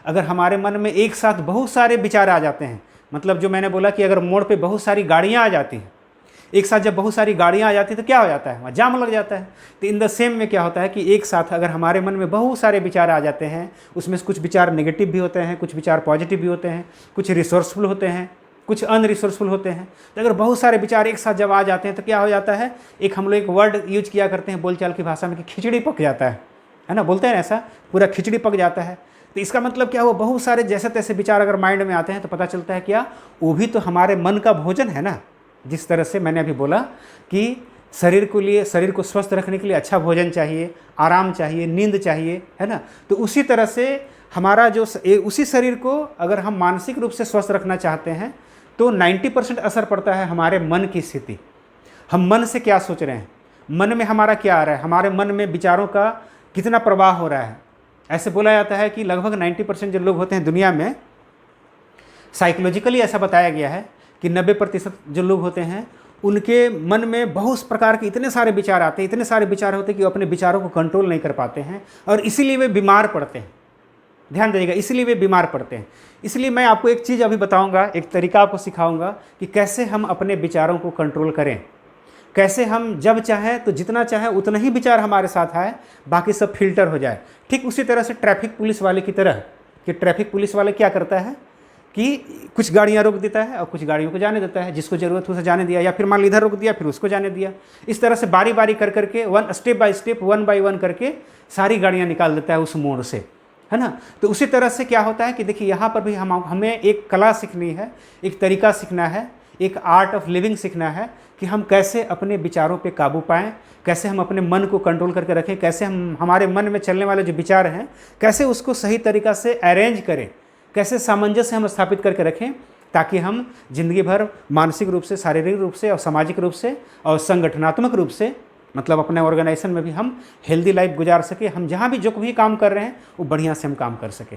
अगर हमारे मन में एक साथ बहुत सारे विचार आ जाते हैं, मतलब जो मैंने बोला कि अगर मोड़ पे बहुत सारी गाड़ियाँ आ जाती हैं, एक साथ जब बहुत सारी गाड़ियाँ आ जाती हैं तो क्या हो जाता है, वहाँ जाम लग जाता है। तो इन द सेम में क्या होता है कि एक साथ अगर हमारे मन में बहुत सारे विचार आ जाते हैं, उसमें से कुछ विचार नेगेटिव भी होते हैं, कुछ विचार पॉजिटिव भी होते हैं, कुछ रिसोर्सफुल होते हैं, कुछ अनरिसोर्सफुल होते हैं। तो अगर बहुत सारे विचार एक साथ जब आ जाते हैं तो क्या हो जाता है, एक हम लोग एक वर्ड यूज किया करते हैं बोलचाल की भाषा में कि खिचड़ी पक जाता है ना, बोलते हैं ऐसा, पूरा खिचड़ी पक जाता है। तो इसका मतलब क्या हुआ, बहुत सारे जैसे तैसे विचार अगर माइंड में आते हैं तो पता चलता है क्या, वो भी तो हमारे मन का भोजन है ना। जिस तरह से मैंने अभी बोला कि शरीर को स्वस्थ रखने के लिए अच्छा भोजन चाहिए, आराम चाहिए, नींद चाहिए, है ना। तो उसी तरह से हमारा जो उसी शरीर को अगर हम मानसिक रूप से स्वस्थ रखना चाहते हैं तो 90% असर पड़ता है हमारे मन की स्थिति। हम मन से क्या सोच रहे हैं, मन में हमारा क्या आ रहा है, हमारे मन में विचारों का कितना प्रवाह हो रहा है। ऐसे बोला जाता है कि लगभग 90% जो लोग होते हैं दुनिया में, साइकोलॉजिकली ऐसा बताया गया है कि 90% जो लोग होते हैं उनके मन में बहुत प्रकार के इतने सारे विचार आते हैं, इतने सारे विचार होते हैं कि वो अपने विचारों को कंट्रोल नहीं कर पाते हैं और इसीलिए वे बीमार पड़ते हैं। ध्यान दीजिएगा, इसलिए वे बीमार पड़ते हैं। इसलिए मैं आपको एक चीज़ अभी बताऊंगा, एक तरीका आपको सिखाऊंगा कि कैसे हम अपने विचारों को कंट्रोल करें, कैसे हम जब चाहें तो जितना चाहे उतना ही विचार हमारे साथ आए, बाकी सब फिल्टर हो जाए। ठीक उसी तरह से ट्रैफिक पुलिस वाले की तरह, कि ट्रैफिक पुलिस वाले क्या करता है कि कुछ गाड़ियां रोक देता है और कुछ गाड़ियों को जाने देता है, जिसको ज़रूरत है उसे जाने दिया, या फिर मान ली इधर रोक दिया फिर उसको जाने दिया। इस तरह से बारी बारी कर करके step by step, one by one करके सारी गाड़ियाँ निकाल देता है उस मोड़ से, है ना। तो उसी तरह से क्या होता है कि देखिए यहाँ पर भी हमें एक कला सीखनी है, एक तरीका सीखना है, एक आर्ट ऑफ लिविंग सीखना है कि हम कैसे अपने विचारों पे काबू पाएं, कैसे हम अपने मन को कंट्रोल करके रखें, कैसे हम हमारे मन में चलने वाले जो विचार हैं कैसे उसको सही तरीक़ा से अरेंज करें, कैसे सामंजस्य हम स्थापित करके रखें, ताकि हम जिंदगी भर मानसिक रूप से, शारीरिक रूप से और सामाजिक रूप से और संगठनात्मक रूप से, मतलब अपने ऑर्गेनाइजेशन में भी हम हेल्दी लाइफ गुजार सके। हम जहाँ भी जो भी काम कर रहे हैं वो बढ़िया से हम काम कर सके।